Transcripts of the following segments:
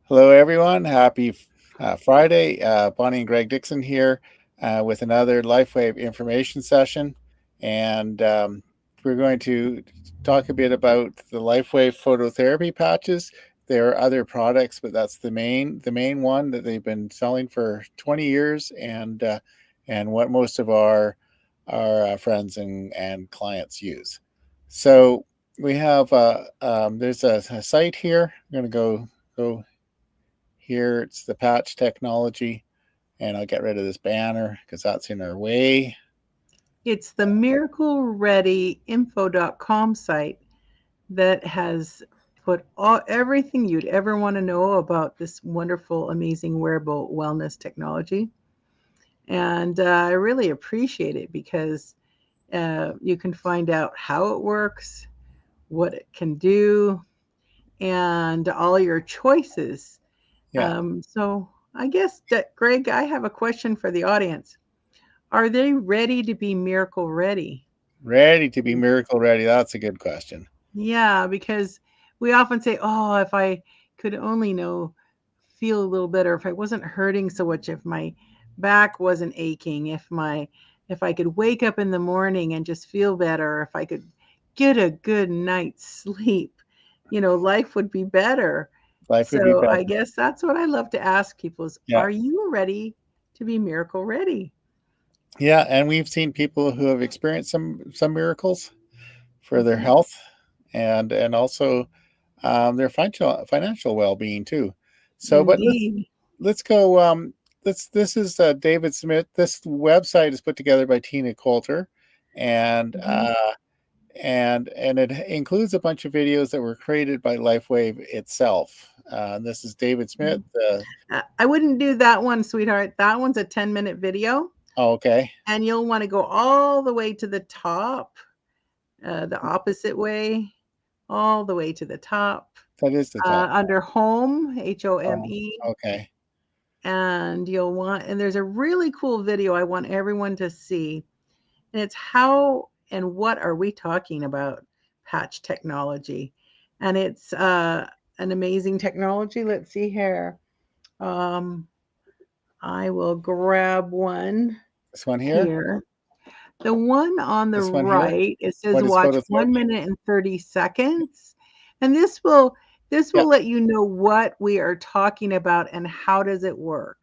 Hello, everyone. Happy Friday. Bonnie and Greg Dixon here with another LifeWave information session. And we're going to talk a bit about the LifeWave phototherapy patches. There are other products, but that's the main one that they've been selling for 20 years and what most of our friends and clients use. So we have there's a site here. I'm going to go here. It's the patch technology, and I'll get rid of this banner because that's in our way. It's the miraclereadyinfo.com site that has put everything you'd ever want to know about this wonderful, amazing wearable wellness technology. And I really appreciate it because you can find out how it works, what it can do, and all your choices. Yeah, So I guess that, Greg, I have a question for the audience. Are they ready to be miracle ready? ready to be miracle ready. That's a good question. Yeah, because we often say, "Oh, if I could only feel a little better, if I wasn't hurting so much, if my back wasn't aching, if I could wake up in the morning and just feel better, if I could get a good night's sleep, life would be better." Life would be So better. I guess that's what I love to ask people is, Yeah, are you ready to be miracle ready? yeah, and we've seen people who have experienced some miracles for their Mhm. health and also their financial well being too. So, but Indeed. let's go. This is David Smith. This website is put together by Tina Coulter, and Mhm. and it includes a bunch of videos that were created by LifeWave itself. And this is David Smith. Mhm. I wouldn't do that one, sweetheart. That one's a 10-minute video, Oh, okay, and you'll want to go all the way to the top, the opposite way, all the way to the top, that is the top. under home, Oh, HOME, okay, and there's a really cool video I want everyone to see, and it's how and what are we talking about patch technology, and it's an amazing technology. Let's see here. Um, I will grab one this one here. here. The one on the This one here. right, it says What is watch 1 phototherapy? minute and 30 seconds. And this will Yep. let you know what we are talking about and how does it work.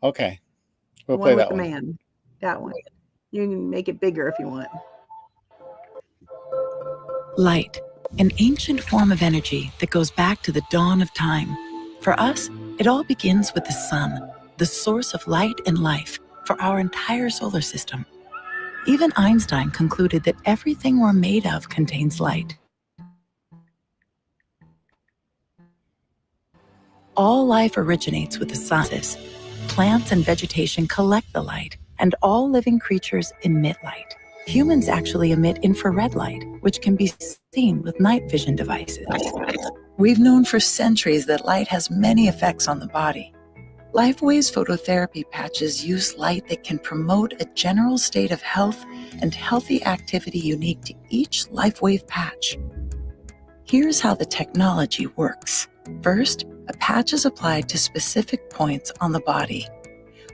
Okay, The we'll play one with that the one. man. That one. You can make it bigger if you want. Light, an ancient form of energy that goes back to the dawn of time. For us, it all begins with the sun, the source of light and life for our entire solar system. Even Einstein concluded that everything we're made of contains light. All life originates with the sun. Plants and vegetation collect the light, and all living creatures emit light. Humans actually emit infrared light, which can be seen with night vision devices. We've known for centuries that light has many effects on the body. LifeWave's phototherapy patches use light that can promote a general state of health and healthy activity unique to each LifeWave patch. Here's how the technology works. First, a patch is applied to specific points on the body.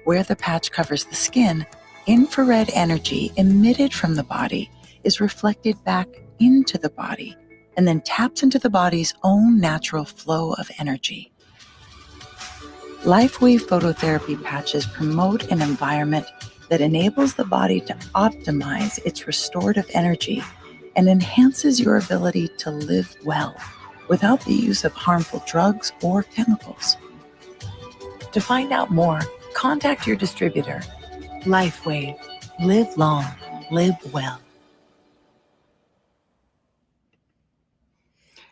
Where the patch covers the skin, infrared energy emitted from the body is reflected back into the body and then taps into the body's own natural flow of energy. LifeWave phototherapy patches promote an environment that enables the body to optimize its restorative energy and enhances your ability to live well without the use of harmful drugs or chemicals. To find out more, contact your distributor. LifeWave. Live long. Live well.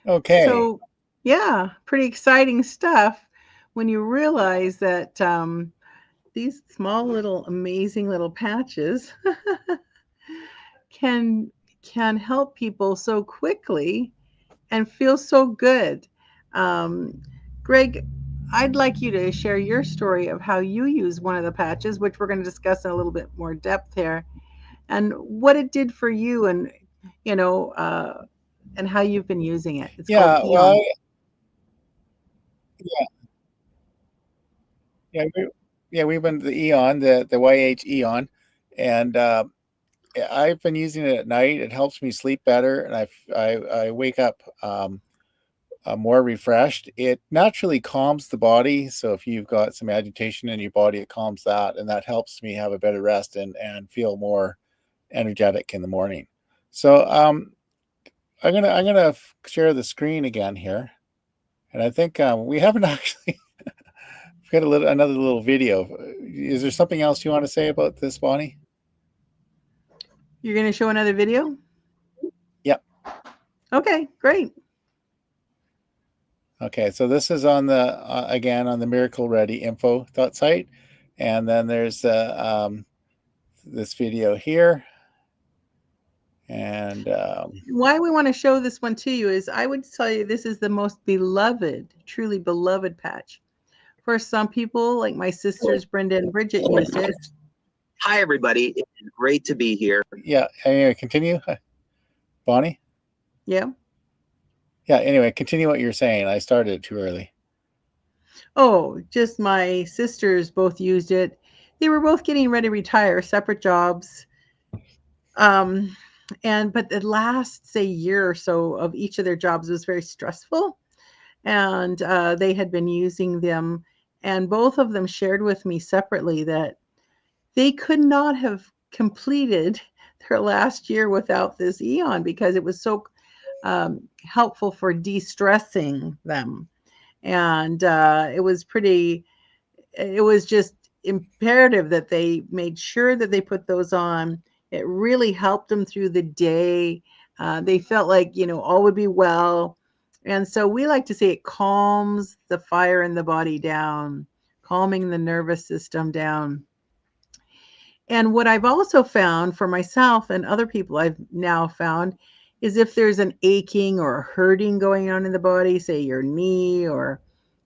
Okay. So, yeah, pretty exciting stuff when you realize that these small little amazing little patches can can help people so quickly and feel so good. Um, Greg, I'd like you to share your story of how you use one of the patches, which we're going to discuss in a little bit more depth here, and what it did for you, and you know, uh, and how you've been using it. It's called Yeah. Well, Eon. Yeah, yeah, we've been the Eon, the YH Eon, and I've been using it at night. It helps me sleep better, and I wake up more refreshed. It naturally calms the body. So if you've got some agitation in your body, it calms that, and that helps me have a better rest and feel more energetic in the morning. So I'm gonna share the screen again here, and I think we haven't actually got another little video. Is there something else you want to say about this, Bonnie? You're going to show another video? Yep. Okay, great. Okay, so this is on the again on the Miracle Ready info site, and then there's this video here, and Why we want to show this one to you is I would tell you this is the most beloved, truly beloved patch. For some people, like my sisters Brenda and Bridget used it. Hi, everybody. It's great to be here. Yeah, anyway, continue, Bonnie. Yeah. Yeah, anyway, continue what you're saying. I started too early. Oh, just my sisters both used it. They were both getting ready to retire, separate jobs. But the last, say, year or so of each of their jobs was very stressful. And they had been using them. And both of them shared with me separately that they could not have completed their last year without this Eon because it was so helpful for de-stressing them. And it was just imperative that they made sure that they put those on. It really helped them through the day. They felt like, all would be well. And so we like to say it calms the fire in the body down, calming the nervous system down. And what I've also found for myself and other people I've now found is if there's an aching or a hurting going on in the body, say your knee or,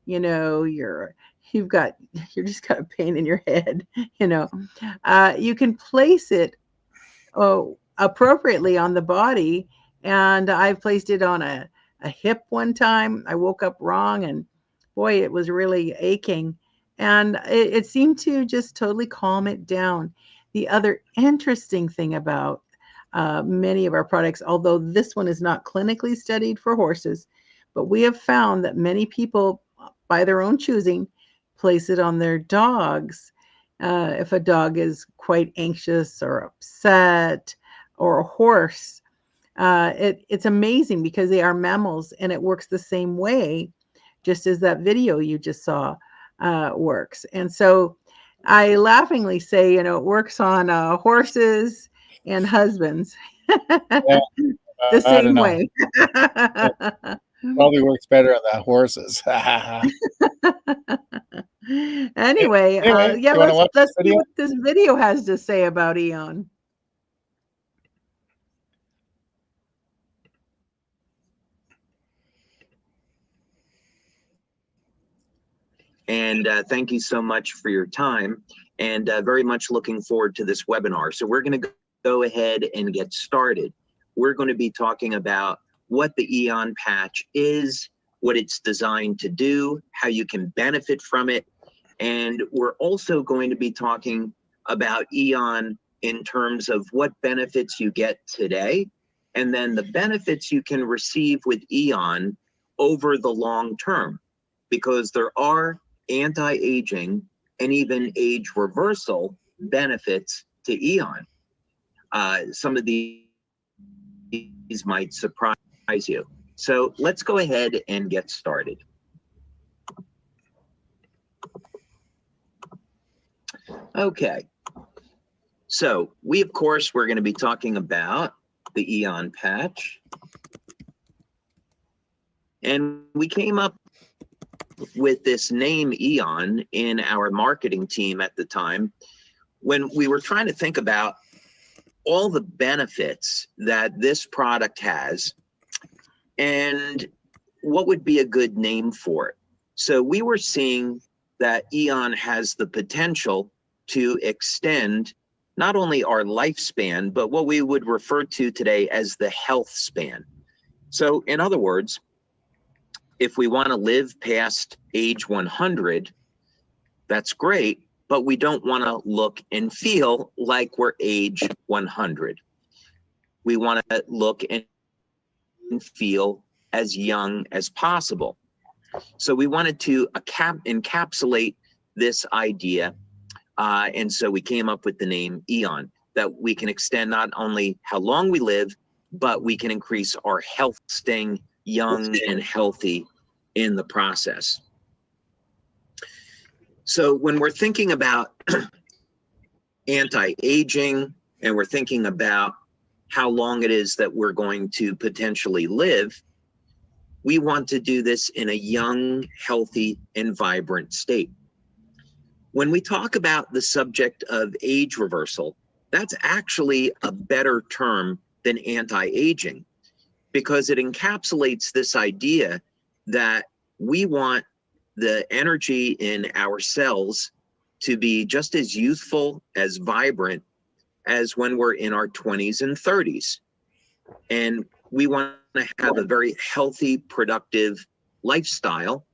you're just got a pain in your head, you can place it appropriately on the body. And I've placed it on a hip one time. I woke up wrong and boy, it was really aching. And it seemed to just totally calm it down. The other interesting thing about many of our products, although this one is not clinically studied for horses, but we have found that many people, by their own choosing, place it on their dogs. If a dog is quite anxious or upset, or a horse, it's amazing because they are mammals and it works the same way, just as that video you just saw works. And so I laughingly say, it works on horses and husbands Yeah, the same know. way. Probably works better on the horses. Anyway, you wanna watch let's this see video? what this video has to say about Eon. And thank you so much for your time, and very much looking forward to this webinar. So we're going to go ahead and get started. We're going to be talking about what the Eon patch is, what it's designed to do, how you can benefit from it. And we're also going to be talking about Eon in terms of what benefits you get today, and then the benefits you can receive with Eon over the long term, because there are anti-aging and even age reversal benefits to Eon. Some of these might surprise you. So let's go ahead and get started. Okay. So we're going to be talking about the Eon patch. And we came up with this name Eon in our marketing team at the time when we were trying to think about all the benefits that this product has and what would be a good name for it. So we were seeing that Eon has the potential to extend not only our lifespan, but what we would refer to today as the health span. So in other words, If we want to live past age 100, that's great, but we don't want to look and feel like we're age 100. We want to look and feel as young as possible. So we wanted to encapsulate this idea, and so we came up with the name Eon, that we can extend not only how long we live, but we can increase our health, staying young and healthy in the process. So when we're thinking about anti-aging, and we're thinking about how long it is that we're going to potentially live, we want to do this in a young, healthy, and vibrant state. When we talk about the subject of age reversal, that's actually a better term than anti-aging, because it encapsulates this idea that we want the energy in our cells to be just as youthful, as vibrant as when we're in our 20s and 30s. And we want to have a very healthy, productive lifestyle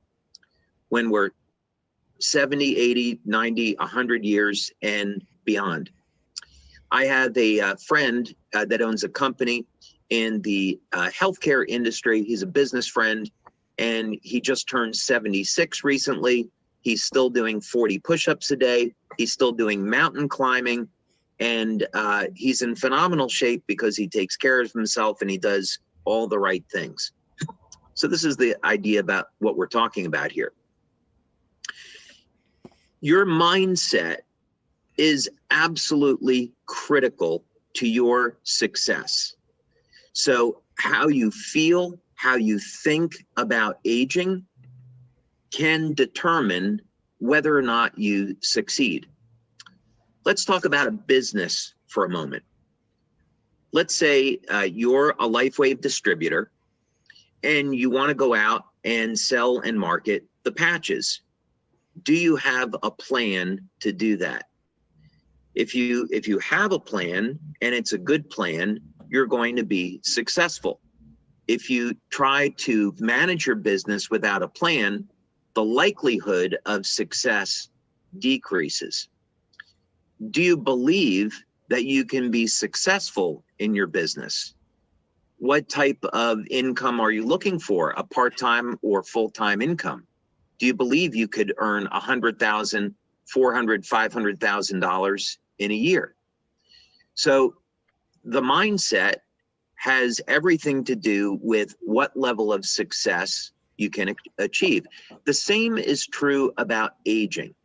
when we're 70, 80, 90, 100 years and beyond. I have a friend that owns a company in the healthcare industry. He's a business friend, and he just turned 76 recently. He's still doing 40 push-ups a day. He's still doing mountain climbing, and he's in phenomenal shape because he takes care of himself and he does all the right things. So this is the idea about what we're talking about here. Your mindset is absolutely critical to your success. So how you feel, how you think about aging can determine whether or not you succeed. Let's talk about a business for a moment. Let's say you're a LifeWave distributor and you want to go out and sell and market the patches. Do you have a plan to do that? If you have a plan and it's a good plan, you're going to be successful. If you try to manage your business without a plan, the likelihood of success decreases. Do you believe that you can be successful in your business? What type of income are you looking for? A part-time or full-time income? Do you believe you could earn $100,000, $400,000, $500,000 in a year? So the mindset has everything to do with what level of success you can achieve. The same is true about aging.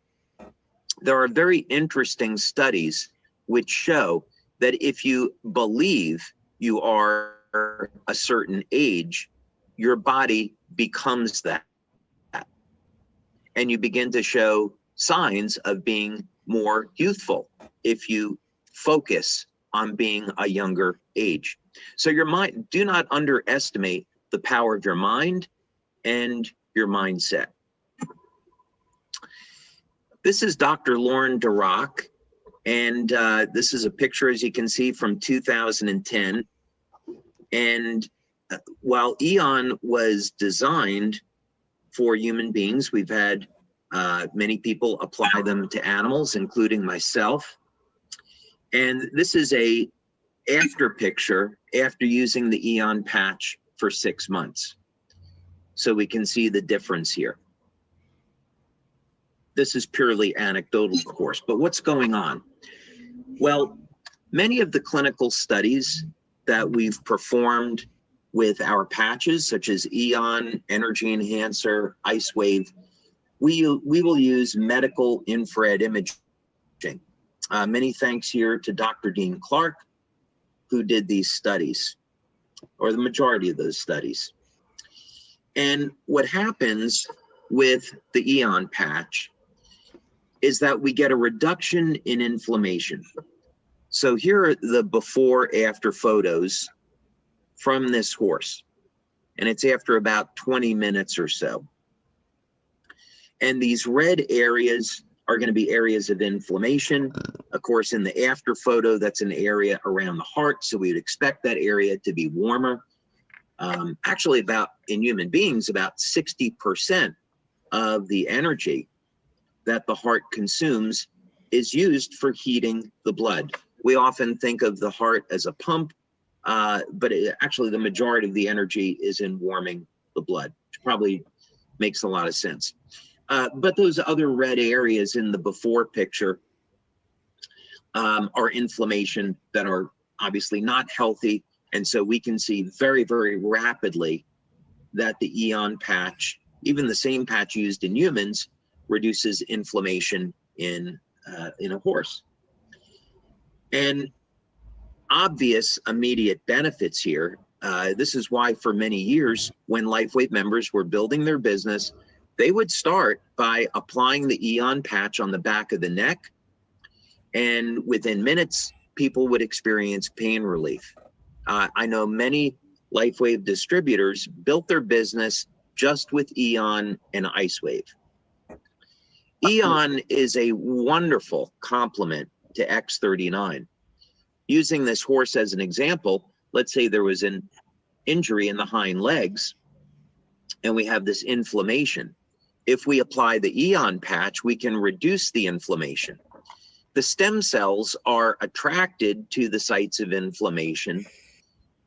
There are very interesting studies which show that if you believe you are a certain age, your body becomes that. And you begin to show signs of being more youthful if you focus on being a younger age. So your mind, do not underestimate the power of your mind and your mindset. This is Dr. Lauren Dirac, and this is a picture, as you can see, from 2010. And while Eon was designed for human beings, we've had many people apply them to animals, including myself. And this is a after picture after using the Eon patch for 6 months. So we can see the difference here. This is purely anecdotal, of course, but what's going on? Well, many of the clinical studies that we've performed with our patches, such as Eon, Energy Enhancer, IceWave, we will use medical infrared imaging. Many thanks here to Dr. Dean Clark, who did these studies, or the majority of those studies. And what happens with the Eon patch is that we get a reduction in inflammation. So here are the before-after photos from this horse, and it's after about 20 minutes or so. And these red areas are going to be areas of inflammation. Of course, in the after photo, that's an area around the heart, so we would expect that area to be warmer. Actually, in human beings, about 60% of the energy that the heart consumes is used for heating the blood. We often think of the heart as a pump, but actually the majority of the energy is in warming the blood, which probably makes a lot of sense. But those other red areas in the before picture are inflammation that are obviously not healthy. And so we can see very, very rapidly that the Eon patch, even the same patch used in humans, reduces inflammation in a horse. And obvious immediate benefits here. This is why for many years, when LifeWave members were building their business, they would start by applying the Eon patch on the back of the neck. And within minutes, people would experience pain relief. I know many LifeWave distributors built their business just with Eon and IceWave. Eon is a wonderful complement to X39. Using this horse as an example, let's say there was an injury in the hind legs and we have this inflammation. If we apply the Eon patch, we can reduce the inflammation. The stem cells are attracted to the sites of inflammation,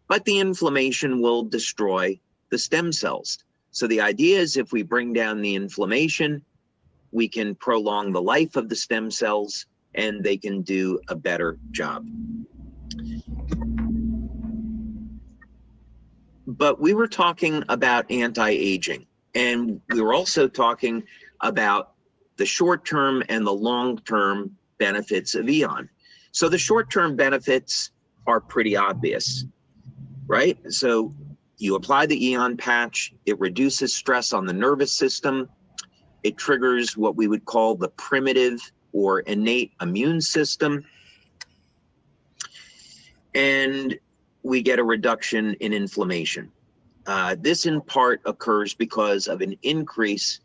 but the inflammation will destroy the stem cells. So the idea is if we bring down the inflammation, we can prolong the life of the stem cells and they can do a better job. But we were talking about anti-aging, and we were also talking about the short-term and the long-term benefits of Eon. So the short-term benefits are pretty obvious, right? So you apply the Eon patch, it reduces stress on the nervous system, it triggers what we would call the primitive or innate immune system, and we get a reduction in inflammation. This in part occurs because of an increase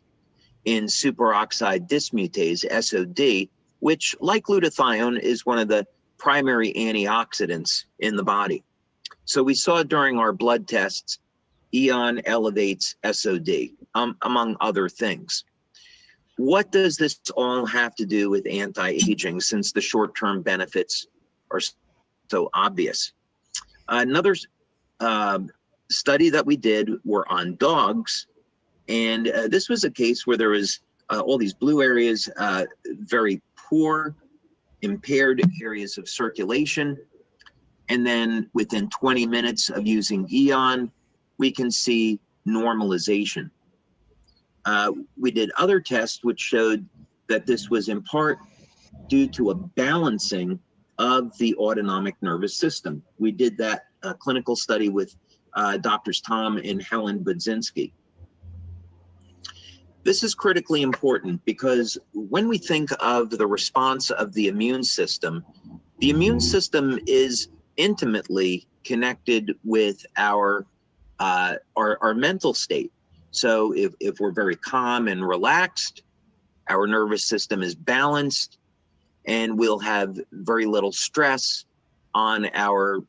in superoxide dismutase, SOD, which, like glutathione, is one of the primary antioxidants in the body. So we saw during our blood tests, Eon elevates SOD, among other things. What does this all have to do with anti-aging, since the short-term benefits are so obvious? Another study that we did were on dogs, and this was a case where there was all these blue areas, very poor, impaired areas of circulation, and then within 20 minutes of using Eon, we can see normalization. We did other tests which showed that this was in part due to a balancing of the autonomic nervous system. We did that clinical study with Doctors Tom and Helen Budzinski. This is critically important because when we think of the response of the immune system is intimately connected with our mental state. So if we're very calm and relaxed, our nervous system is balanced, and we'll have very little stress on our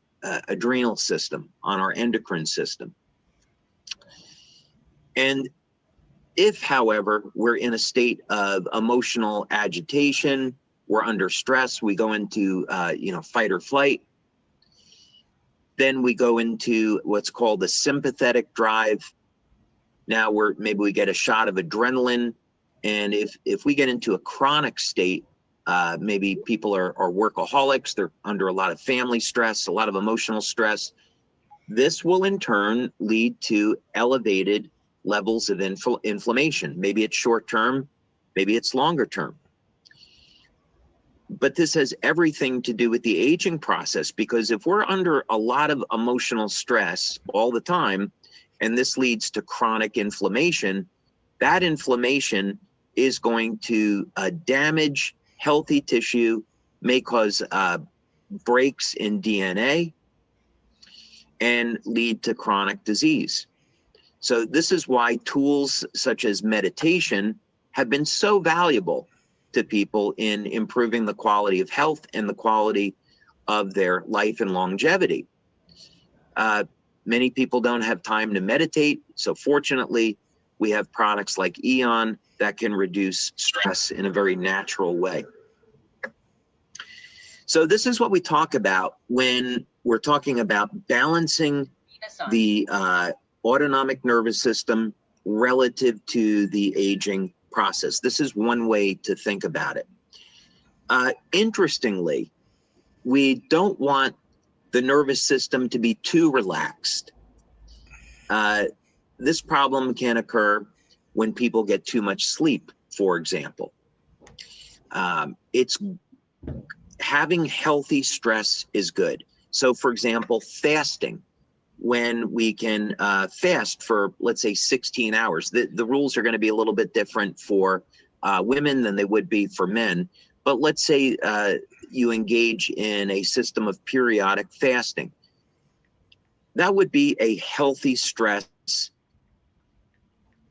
adrenal system, on our endocrine system. And if, however, we're in a state of emotional agitation, we're under stress, we go into fight or flight, then we go into what's called the sympathetic drive. Now maybe we get a shot of adrenaline, and if we get into a chronic state, maybe people are workaholics, they're under a lot of family stress, a lot of emotional stress, this will in turn lead to elevated levels of inflammation. Maybe it's short term, maybe it's longer term. But this has everything to do with the aging process, because if we're under a lot of emotional stress all the time, and this leads to chronic inflammation, that inflammation is going to damage healthy tissue, may cause breaks in DNA, and lead to chronic disease. So this is why tools such as meditation have been so valuable to people in improving the quality of health and the quality of their life and longevity. Many people don't have time to meditate. So fortunately, we have products like Eon that can reduce stress in a very natural way. So this is what we talk about when we're talking about balancing the autonomic nervous system relative to the aging process. This is one way to think about it. Interestingly, we don't want the nervous system to be too relaxed. This problem can occur when people get too much sleep, for example. It's having healthy stress is good. So, for example, fasting, when we can fast for, let's say, 16 hours. The rules are going to be a little bit different for women than they would be for men. But let's say you engage in a system of periodic fasting. That would be a healthy stress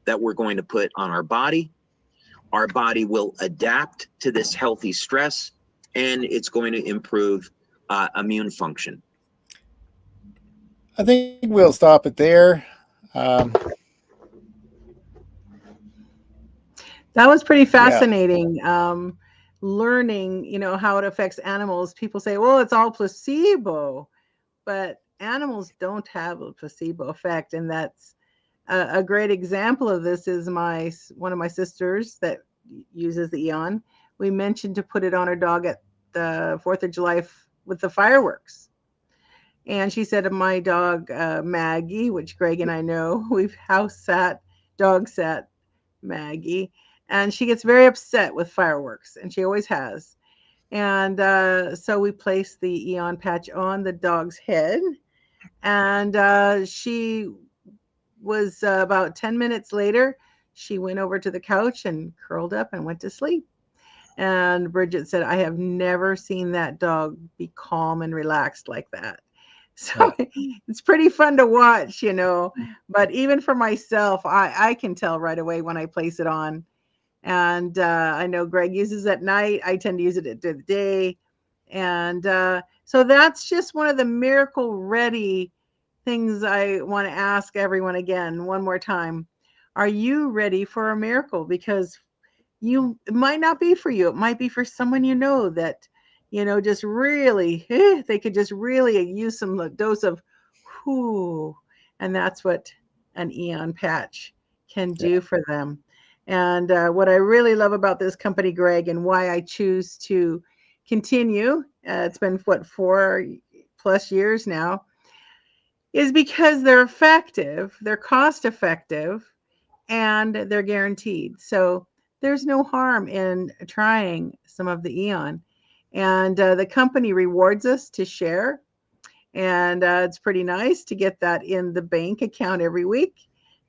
that we're going to put on our body. Our body will adapt to this healthy stress, and it's going to improve immune function. I think we'll stop it there. That was pretty fascinating. Learning, how it affects animals. People say, well, it's all placebo, but animals don't have a placebo effect. And that's a great example of this is one of my sisters that uses the Eon. We mentioned to put it on her dog at the 4th of July with the fireworks. And she said to my dog, Maggie, which Greg and I know, we've dog sat Maggie. And she gets very upset with fireworks, and she always has. And so we placed the Eon patch on the dog's head. And she was about 10 minutes later, she went over to the couch and curled up and went to sleep. And Bridget said, I have never seen that dog be calm and relaxed like that. So it's pretty fun to watch, but even for myself, I can tell right away when I place it on. And I know Greg uses it at night. I tend to use it at the day. And so that's just one of the miracle ready things I want to ask everyone again, one more time. Are you ready for a miracle? Because it might not be for you. It might be for someone that, just really, they could just really use some dose of whoo. And that's what an Eon patch can do for them. And what I really love about this company, Greg, and why I choose to continue, it's been 4+ years now, is because they're effective, they're cost effective, and they're guaranteed. So there's no harm in trying some of the Eon. And the company rewards us to share. And it's pretty nice to get that in the bank account every week.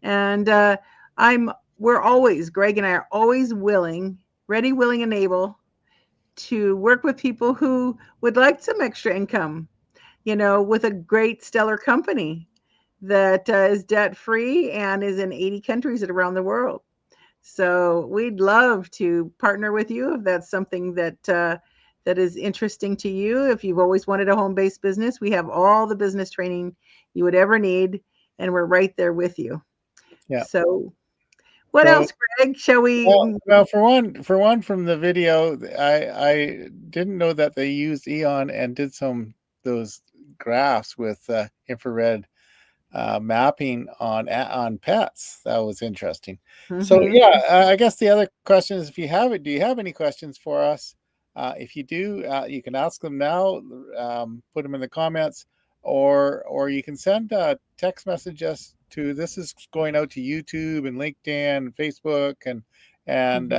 And Greg and I are always ready, willing, and able to work with people who would like some extra income, with a great stellar company that is debt free and is in 80 countries around the world. So we'd love to partner with you if that's something that is interesting to you. If you've always wanted a home-based business, we have all the business training you would ever need, and we're right there with you. Yeah. So what else, Greg? Shall we? Well, for one from the video, I didn't know that they used Eon and did those graphs with infrared mapping on pets. That was interesting. Mm-hmm. So yeah, I guess the other question is, do you have any questions for us? If you do, you can ask them now, put them in the comments, or you can send text messages to, this is going out to YouTube and LinkedIn and Facebook, and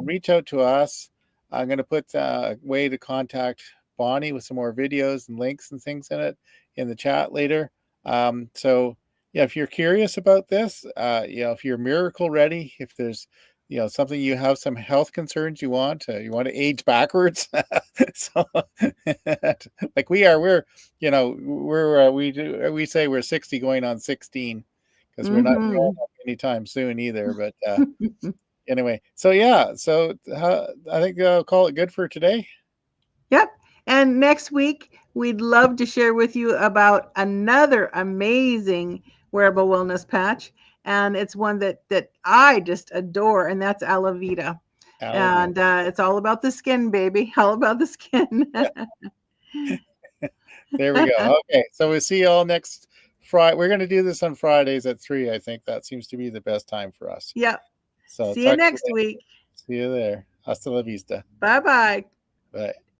reach out to us. I'm going to put a way to contact Bonnie with some more videos and links and things in the chat later. So yeah, if you're curious about this, if you're miracle ready, if there's something, you have some health concerns, you want to age backwards. So like we say we're 60 going on 16, because we're not growing up anytime soon either. But anyway, so yeah, I think I'll call it good for today. Yep. And next week, we'd love to share with you about another amazing wearable wellness patch. And it's one that I just adore, and that's Aloe Vera. And it's all about the skin, baby. All about the skin. There we go. Okay, so we'll see you all next Friday. We're going to do this on Fridays at 3. I think that seems to be the best time for us. Yep. So See you next week. See you there. Hasta la vista. Bye-bye. Bye.